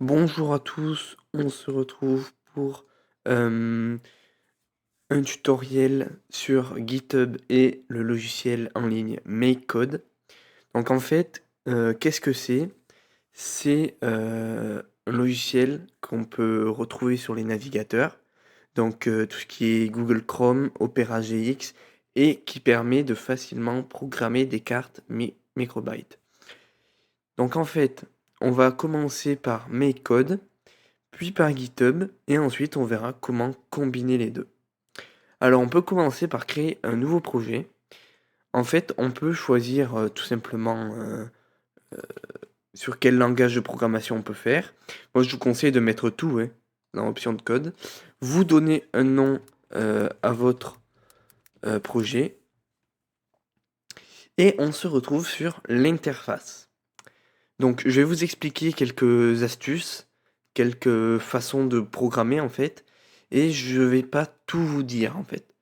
Bonjour à tous, on se retrouve pour un tutoriel sur GitHub et le logiciel en ligne MakeCode. Donc en fait, qu'est-ce que c'est? C'est un logiciel qu'on peut retrouver sur les navigateurs, donc tout ce qui est Google Chrome, Opera GX, et qui permet de facilement programmer des cartes microbytes. Donc en fait, on va commencer par MakeCode, puis par GitHub, et ensuite on verra comment combiner les deux. Alors on peut commencer par créer un nouveau projet. En fait, on peut choisir tout simplement sur quel langage de programmation on peut faire. Moi je vous conseille de mettre tout dans l'option de code. Vous donnez un nom à votre projet et on se retrouve sur l'interface. Donc je vais vous expliquer quelques astuces, quelques façons de programmer en fait, et je vais pas tout vous dire en fait.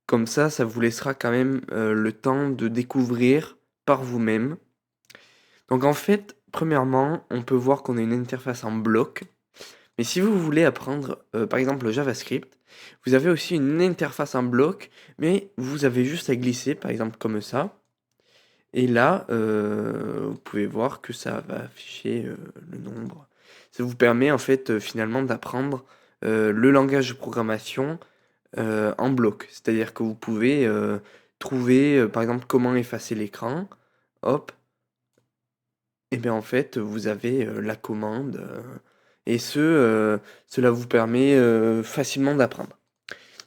Comme ça vous laissera quand même le temps de découvrir par vous-même. Donc en fait, premièrement, on peut voir qu'on a une interface en bloc, mais si vous voulez apprendre par exemple le JavaScript, vous avez aussi une interface en bloc, mais vous avez juste à glisser par exemple comme ça. Et là, vous pouvez voir que ça va afficher, le nombre. Ça vous permet en fait, finalement d'apprendre, le langage de programmation, en bloc. C'est-à-dire que vous pouvez, trouver, par exemple comment effacer l'écran. Hop, et bien en fait, vous avez, la commande, et cela vous permet, facilement d'apprendre.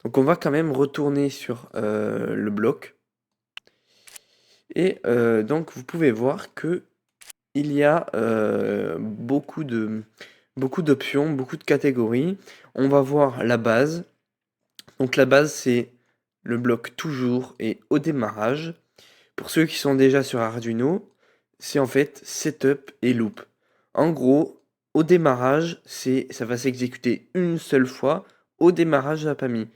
Donc on va quand même retourner sur, le bloc et donc vous pouvez voir que il y a beaucoup d'options, beaucoup de catégories. On va voir la base. Donc la base, c'est le bloc toujours et au démarrage. Pour ceux qui sont déjà sur Arduino, c'est en fait setup et loop. En gros, au démarrage, ça va s'exécuter une seule fois au démarrage de la PAMI.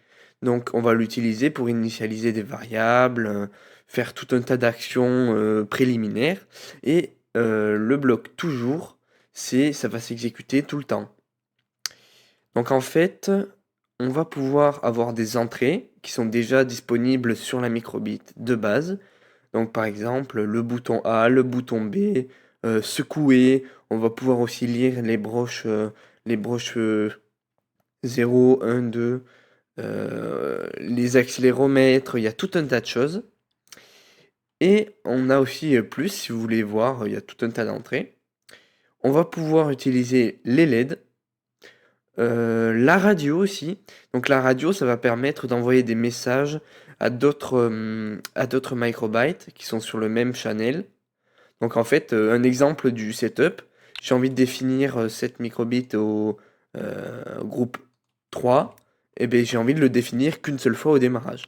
Donc on va l'utiliser pour initialiser des variables, faire tout un tas d'actions préliminaires. Et le bloc toujours, ça va s'exécuter tout le temps. Donc en fait, on va pouvoir avoir des entrées qui sont déjà disponibles sur la microbit de base. Donc par exemple, le bouton A, le bouton B, secouer. On va pouvoir aussi lire les broches 0, 1, 2, les accéléromètres. Il y a tout un tas de choses. Et on a aussi plus, si vous voulez voir, il y a tout un tas d'entrées. On va pouvoir utiliser les LED. La radio aussi. Donc la radio, ça va permettre d'envoyer des messages à d'autres microbytes qui sont sur le même channel. Donc en fait, un exemple du setup, j'ai envie de définir 7 microbits au groupe 3, et bien j'ai envie de le définir qu'une seule fois au démarrage.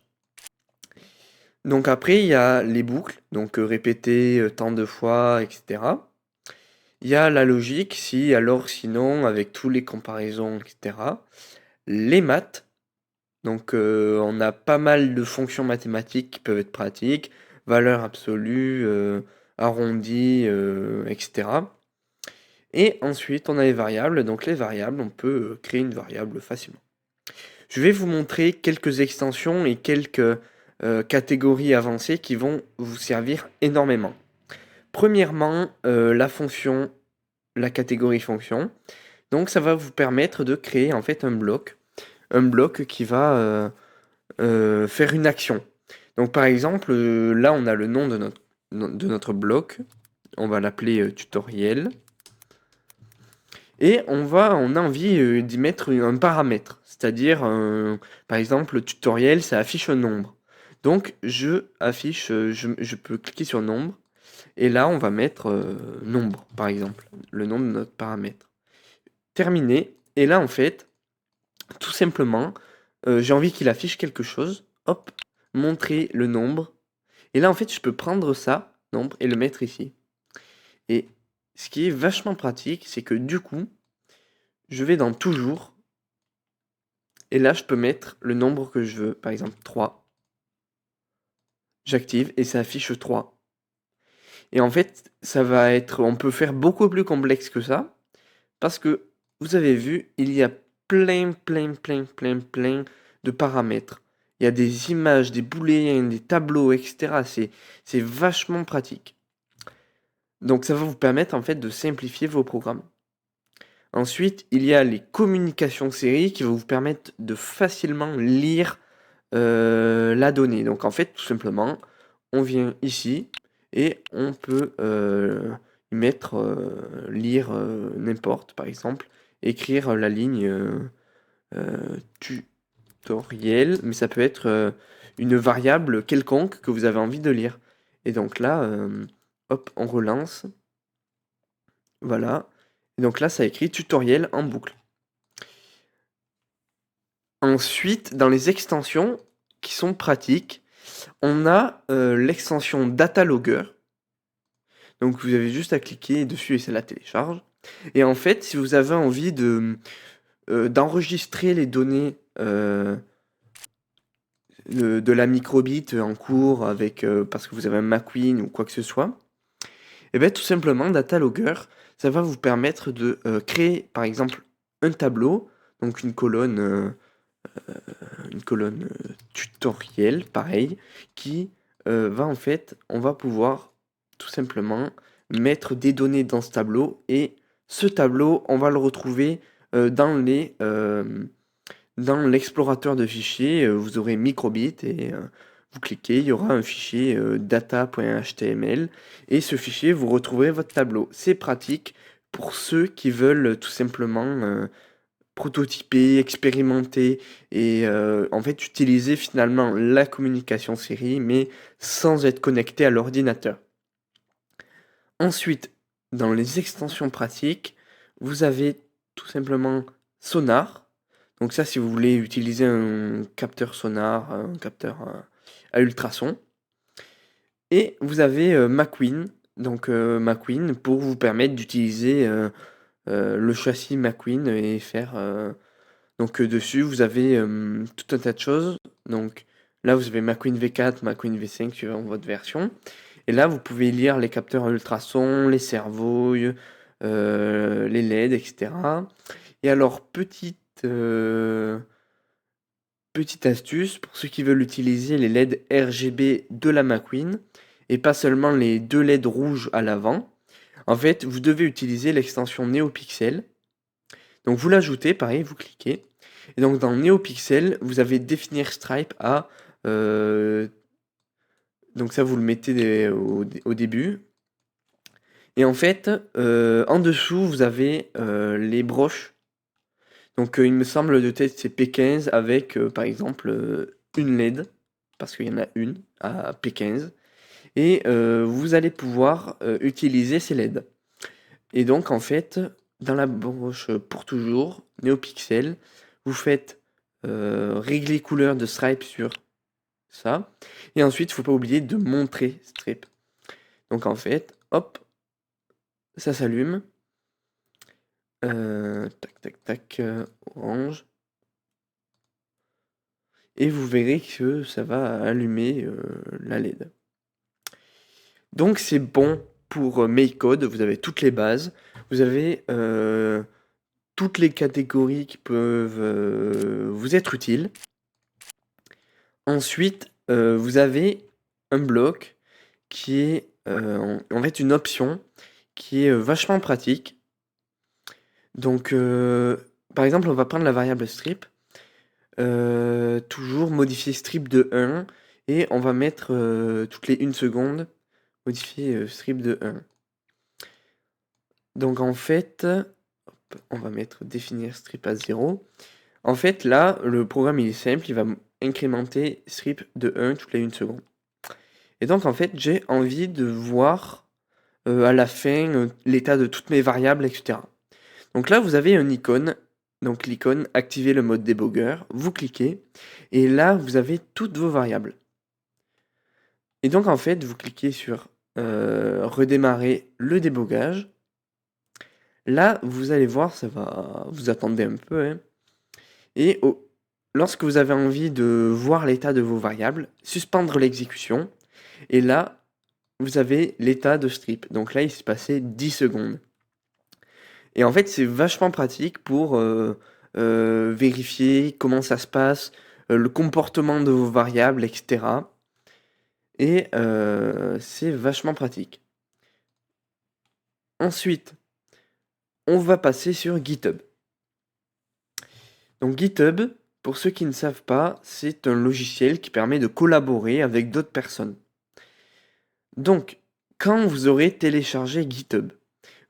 Donc après, il y a les boucles, donc répéter tant de fois, etc. Il y a la logique, si, alors, sinon, avec tous les comparaisons, etc. Les maths, donc on a pas mal de fonctions mathématiques qui peuvent être pratiques, valeur absolue, arrondi, etc. Et ensuite, on a les variables. Donc les variables, on peut créer une variable facilement. Je vais vous montrer quelques extensions et quelques catégories avancées qui vont vous servir énormément. Premièrement, la catégorie fonction. Donc ça va vous permettre de créer en fait un bloc qui va faire une action. Donc par exemple, là on a le nom de notre bloc, on va l'appeler tutoriel, et on a envie d'y mettre un paramètre, c'est-à-dire par exemple le tutoriel ça affiche un nombre. Donc je peux cliquer sur nombre, et là on va mettre nombre par exemple, le nom de notre paramètre. Terminé, et là en fait, tout simplement, j'ai envie qu'il affiche quelque chose, hop, montrer le nombre. Et là, en fait, je peux prendre ça, nombre, et le mettre ici. Et ce qui est vachement pratique, c'est que du coup, je vais dans toujours, et là, je peux mettre le nombre que je veux, par exemple 3. J'active et ça affiche 3. Et en fait, on peut faire beaucoup plus complexe que ça, Parce que vous avez vu, il y a plein de paramètres. Il y a des images, des booléens, des tableaux, etc. C'est vachement pratique. Donc ça va vous permettre en fait de simplifier vos programmes. Ensuite, il y a les communications séries qui vont vous permettre de facilement lire la donnée. Donc en fait, tout simplement, on vient ici et on peut y mettre lire n'importe, par exemple, écrire la ligne tutoriel, mais ça peut être une variable quelconque que vous avez envie de lire. Et donc là, hop, on relance. Voilà. Et donc là, ça écrit tutoriel en boucle. Ensuite, dans les extensions qui sont pratiques, on a l'extension Datalogger. Donc vous avez juste à cliquer dessus et ça la télécharge. Et en fait, si vous avez envie d'enregistrer les données de la microbit en cours avec parce que vous avez un McQueen ou quoi que ce soit, et bien tout simplement Datalogger, ça va vous permettre de créer par exemple un tableau, donc une colonne tutoriel, pareil, qui va en fait, on va pouvoir tout simplement mettre des données dans ce tableau et ce tableau, on va le retrouver dans dans l'explorateur de fichiers. Vous aurez microbit et vous cliquez, il y aura un fichier data.html et ce fichier, vous retrouverez votre tableau. C'est pratique pour ceux qui veulent tout simplement prototyper, expérimenter et en fait utiliser finalement la communication série mais sans être connecté à l'ordinateur. Ensuite, dans les extensions pratiques, vous avez tout simplement Sonar. Donc ça, si vous voulez utiliser un capteur sonar, un capteur à ultrasons. Et vous avez McQueen. Donc McQueen pour vous permettre d'utiliser le châssis McQueen et faire donc dessus, vous avez tout un tas de choses. Donc là, vous avez McQueen V4, McQueen V5 suivant votre version. Et là, vous pouvez lire les capteurs à ultrasons, les cerveaux, les LED, etc. Et alors, petite astuce, pour ceux qui veulent utiliser les LED RGB de la McQueen, et pas seulement les deux LED rouges à l'avant, en fait, vous devez utiliser l'extension NeoPixel. Donc vous l'ajoutez, pareil, vous cliquez. Et donc dans NeoPixel, vous avez définir stripe à... donc ça, vous le mettez au début. Et en fait, en dessous, vous avez les broches. Donc il me semble de tête, c'est P15 avec, par exemple, une LED. Parce qu'il y en a une à P15. Et vous allez pouvoir utiliser ces LED. Et donc en fait, dans la broche pour toujours, NeoPixel, vous faites régler couleur de stripe sur ça. Et ensuite, il ne faut pas oublier de montrer strip. Donc en fait, hop, ça s'allume. Tac, orange. Et vous verrez que ça va allumer la LED. Donc c'est bon pour MakeCode, vous avez toutes les bases, vous avez toutes les catégories qui peuvent vous être utiles. Ensuite, vous avez un bloc qui est en fait une option qui est vachement pratique. Donc, par exemple, on va prendre la variable strip, toujours modifier strip de 1 et on va mettre toutes les 1 seconde, modifier strip de 1. Donc en fait, hop, on va mettre définir strip à 0. En fait, là, le programme il est simple, il va incrémenter strip de 1 toutes les 1 seconde. Et donc en fait, j'ai envie de voir à la fin l'état de toutes mes variables, etc. Donc là, vous avez une icône. Donc l'icône activer le mode débugger, vous cliquez et là, vous avez toutes vos variables. Et donc en fait, vous cliquez sur redémarrer le débogage. Là, vous allez voir, ça va vous attendez un peu, hein. Et lorsque vous avez envie de voir l'état de vos variables, suspendre l'exécution. Et là, vous avez l'état de strip. Donc là, il s'est passé 10 secondes. Et en fait, c'est vachement pratique pour vérifier comment ça se passe, le comportement de vos variables, etc. Et c'est vachement pratique. Ensuite, on va passer sur GitHub. Donc GitHub, pour ceux qui ne savent pas, c'est un logiciel qui permet de collaborer avec d'autres personnes. Donc, quand vous aurez téléchargé GitHub,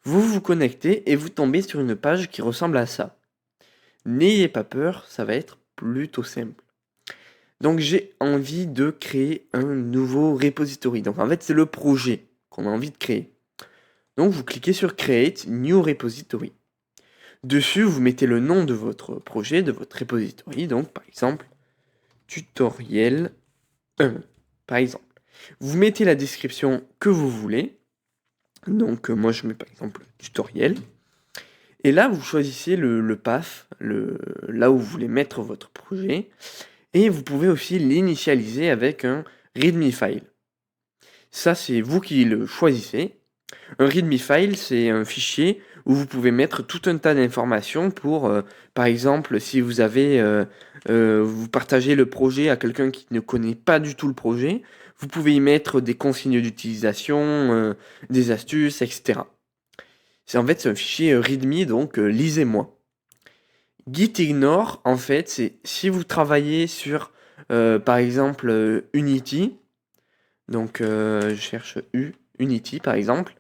vous vous connectez et vous tombez sur une page qui ressemble à ça. N'ayez pas peur, ça va être plutôt simple. Donc j'ai envie de créer un nouveau repository. Donc en fait, c'est le projet qu'on a envie de créer. Donc vous cliquez sur Create New Repository. Dessus, vous mettez le nom de votre projet, de votre repository. Donc par exemple, tutoriel 1. Par exemple. Vous mettez la description que vous voulez. Donc moi je mets par exemple tutoriel. Et là, vous choisissez le path, là où vous voulez mettre votre projet. Et vous pouvez aussi l'initialiser avec un README file. Ça, c'est vous qui le choisissez. Un README file, c'est un fichier où vous pouvez mettre tout un tas d'informations pour, par exemple, si vous vous partagez le projet à quelqu'un qui ne connaît pas du tout le projet, vous pouvez y mettre des consignes d'utilisation, des astuces, etc. C'est un fichier README, donc lisez-moi. Gitignore, en fait, c'est si vous travaillez sur, par exemple, Unity, donc je cherche Unity par exemple,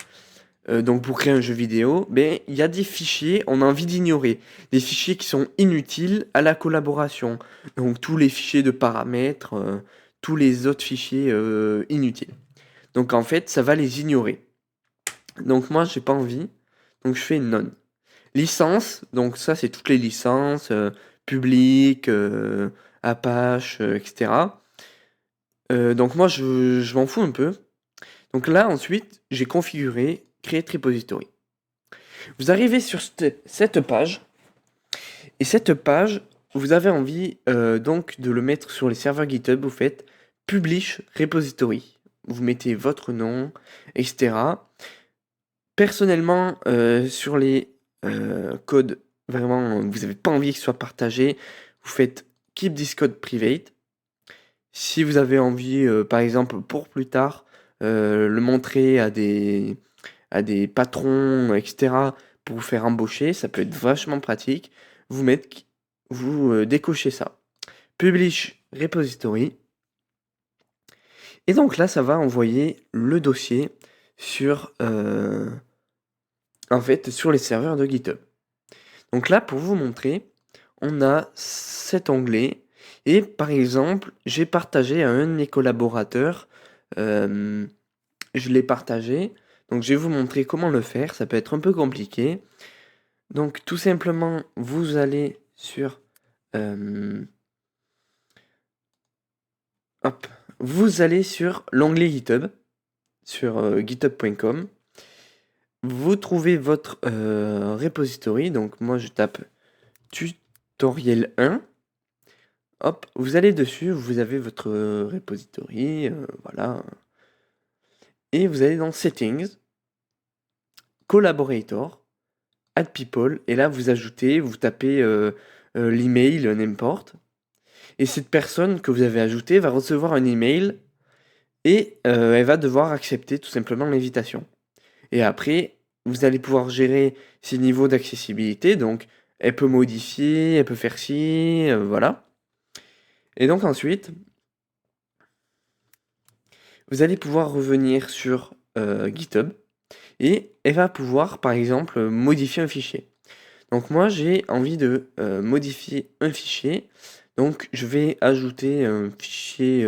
donc pour créer un jeu vidéo, ben il y a des fichiers, on a envie d'ignorer, des fichiers qui sont inutiles à la collaboration. Donc tous les fichiers de paramètres, tous les autres fichiers inutiles. Donc en fait, ça va les ignorer. Donc moi, j'ai pas envie, donc je fais none. Licence, donc ça c'est toutes les licences publiques, Apache, etc. Donc moi je m'en fous un peu. Donc là ensuite j'ai configuré Create Repository. Vous arrivez sur cette page et cette page vous avez envie donc de le mettre sur les serveurs GitHub. Vous faites Publish Repository. Vous mettez votre nom, etc. Personnellement sur les code, vraiment, vous n'avez pas envie qu'il soit partagé, vous faites keep this code private. Si vous avez envie, par exemple, pour plus tard, le montrer à des patrons, etc., pour vous faire embaucher, ça peut être vachement pratique. Vous décochez ça. Publish repository. Et donc là, ça va envoyer le dossier sur, sur les serveurs de GitHub. Donc là, pour vous montrer, on a cet onglet. Et par exemple, j'ai partagé à un de mes collaborateurs. Je l'ai partagé. Donc je vais vous montrer comment le faire. Ça peut être un peu compliqué. Donc tout simplement, vous allez sur... vous allez sur l'onglet GitHub. Sur github.com. Vous trouvez votre repository. Donc moi je tape tutoriel 1. Hop, vous allez dessus, vous avez votre repository, voilà. Et vous allez dans Settings, Collaborator, Add People, et là vous ajoutez, vous tapez l'email, n'importe. Et cette personne que vous avez ajoutée va recevoir un email et elle va devoir accepter tout simplement l'invitation. Et après, vous allez pouvoir gérer ses niveaux d'accessibilité, donc elle peut modifier, elle peut faire ci, voilà. Et donc ensuite, vous allez pouvoir revenir sur GitHub et elle va pouvoir, par exemple, modifier un fichier. Donc moi, j'ai envie de modifier un fichier. Donc je vais ajouter un fichier,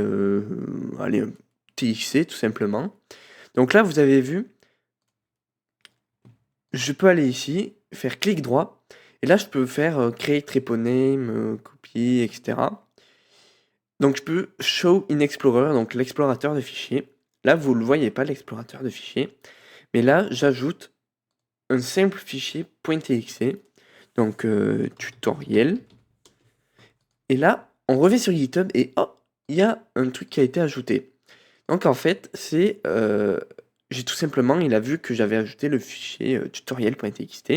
allez, un TXT tout simplement. Donc là, vous avez vu, je peux aller ici, faire clic droit. Et là, je peux faire create repo name, copier, etc. Donc je peux show in Explorer, donc l'explorateur de fichiers. Là, vous ne le voyez pas, l'explorateur de fichiers. Mais là, j'ajoute un simple fichier .txt, donc tutoriel. Et là, on revient sur GitHub et oh, il y a un truc qui a été ajouté. Donc en fait, j'ai tout simplement, il a vu que j'avais ajouté le fichier tutoriel.txt.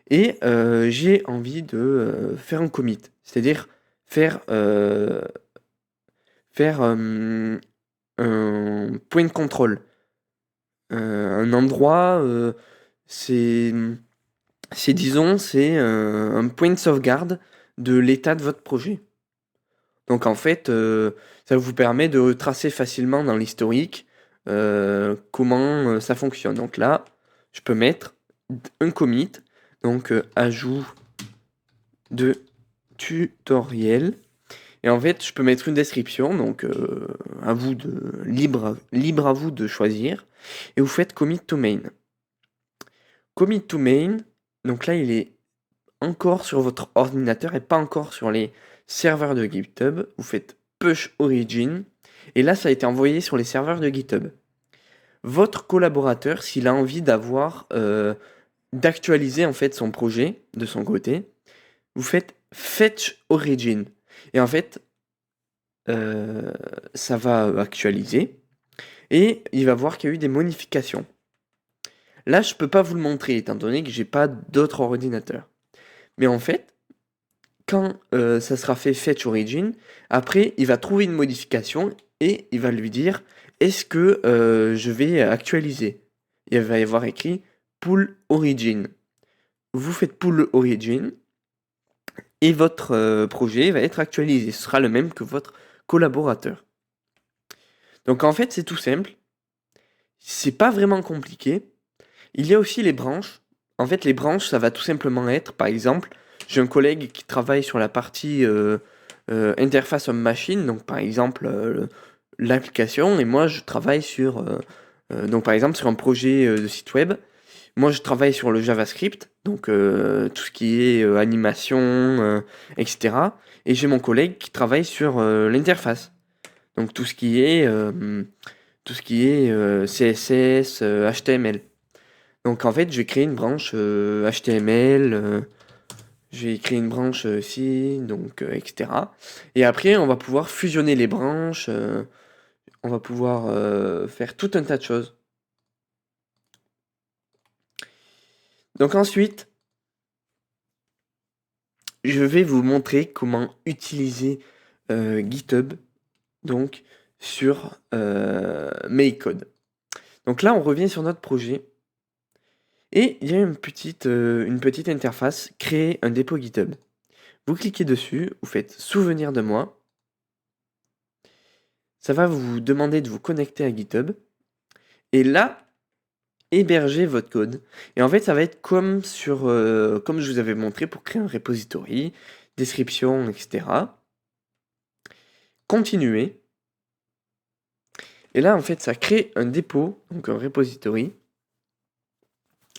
Et j'ai envie de faire un commit, c'est-à-dire faire, un point de contrôle, un endroit, c'est, disons, c'est un point de sauvegarde de l'état de votre projet. Donc en fait, ça vous permet de tracer facilement dans l'historique, comment, ça fonctionne. Donc là, je peux mettre un commit, donc ajout de tutoriel. Et en fait, je peux mettre une description, donc à vous de libre à vous de choisir. Et vous faites commit to main. Commit to main, donc là, il est encore sur votre ordinateur et pas encore sur les serveurs de GitHub. Vous faites push origin. Et là, ça a été envoyé sur les serveurs de GitHub. Votre collaborateur, s'il a envie d'actualiser en fait son projet de son côté, vous faites fetch origin. Et en fait, ça va actualiser et il va voir qu'il y a eu des modifications. Là, je peux pas vous le montrer étant donné que j'ai pas d'autre ordinateur. Mais en fait, quand ça sera fait fetch origin, après, il va trouver une modification et il va lui dire est-ce que je vais actualiser. Il va y avoir écrit pull origin. Vous faites pull origin et votre projet va être actualisé. Ce sera le même que votre collaborateur. Donc en fait, c'est tout simple. C'est pas vraiment compliqué. Il y a aussi les branches. En fait, les branches, ça va tout simplement être, par exemple, j'ai un collègue qui travaille sur la partie interface homme-machine, donc par exemple l'application, et moi je travaille sur, donc par exemple sur un projet de site web. Moi je travaille sur le JavaScript, donc tout ce qui est animation, etc. Et j'ai mon collègue qui travaille sur l'interface, donc tout ce qui est CSS, HTML. Donc en fait, je vais créer une branche HTML, je vais créer une branche ci, donc etc. Et après, on va pouvoir fusionner les branches, on va pouvoir faire tout un tas de choses. Donc ensuite, je vais vous montrer comment utiliser GitHub donc sur MakeCode. Donc là, on revient sur notre projet. Et il y a une petite interface, créer un dépôt GitHub. Vous cliquez dessus, vous faites souvenir de moi. Ça va vous demander de vous connecter à GitHub. Et là, héberger votre code. Et en fait, ça va être comme comme je vous avais montré pour créer un repository, description, etc. Continuer. Et là, en fait, ça crée un dépôt, donc un repository.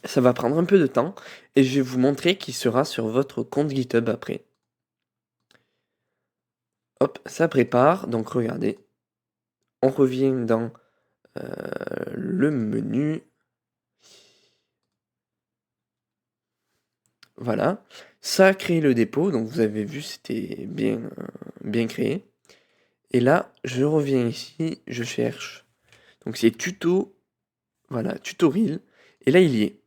Ça va prendre un peu de temps et je vais vous montrer qu'il sera sur votre compte GitHub après. Hop, ça prépare. Donc regardez. On revient dans le menu. Voilà. Ça a créé le dépôt. Donc vous avez vu, c'était bien créé. Et là, je reviens ici, je cherche. Donc c'est tuto. Voilà, tutorial. Et là, il y est.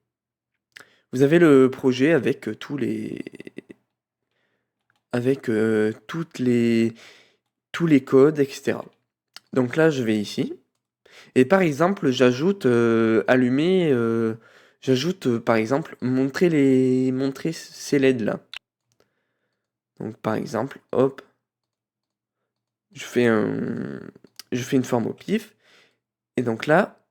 Vous avez le projet avec tous les tous les codes, etc. Donc là, je vais ici. Et par exemple, j'ajoute j'ajoute par exemple montrer ces LED là. Donc par exemple, hop, je fais une forme au pif. Et donc là,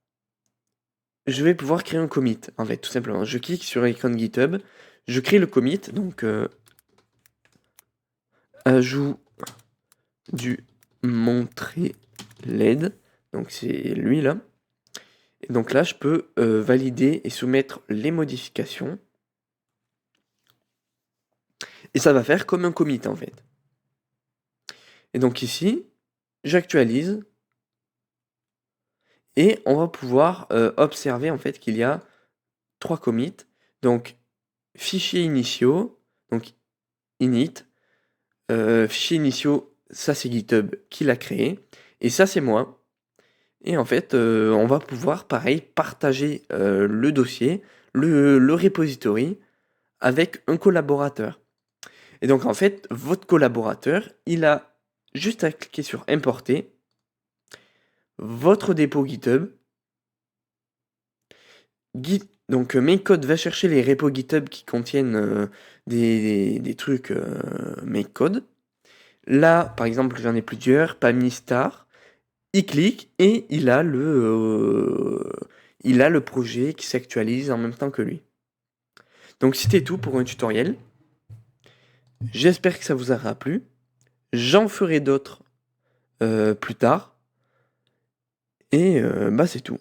je vais pouvoir créer un commit, en fait, tout simplement. Je clique sur l'icône GitHub, je crée le commit, donc ajout du montrer LED, donc c'est lui là. Et donc là, je peux valider et soumettre les modifications. Et ça va faire comme un commit en fait. Et donc ici, j'actualise. Et on va pouvoir observer en fait qu'il y a 3 commits. Donc fichiers initiaux, donc init. Fichiers initiaux, ça c'est GitHub qui l'a créé. Et ça c'est moi. Et en fait, on va pouvoir pareil partager le dossier, le repository avec un collaborateur. Et donc en fait, votre collaborateur, il a juste à cliquer sur importer votre dépôt GitHub. Donc MakeCode va chercher les repos GitHub qui contiennent des trucs MakeCode. Là, par exemple, j'en ai plusieurs, Pamistar. Il clique et il a le projet qui s'actualise en même temps que lui. Donc c'était tout pour un tutoriel. J'espère que ça vous aura plu. J'en ferai d'autres plus tard. Et bah c'est tout.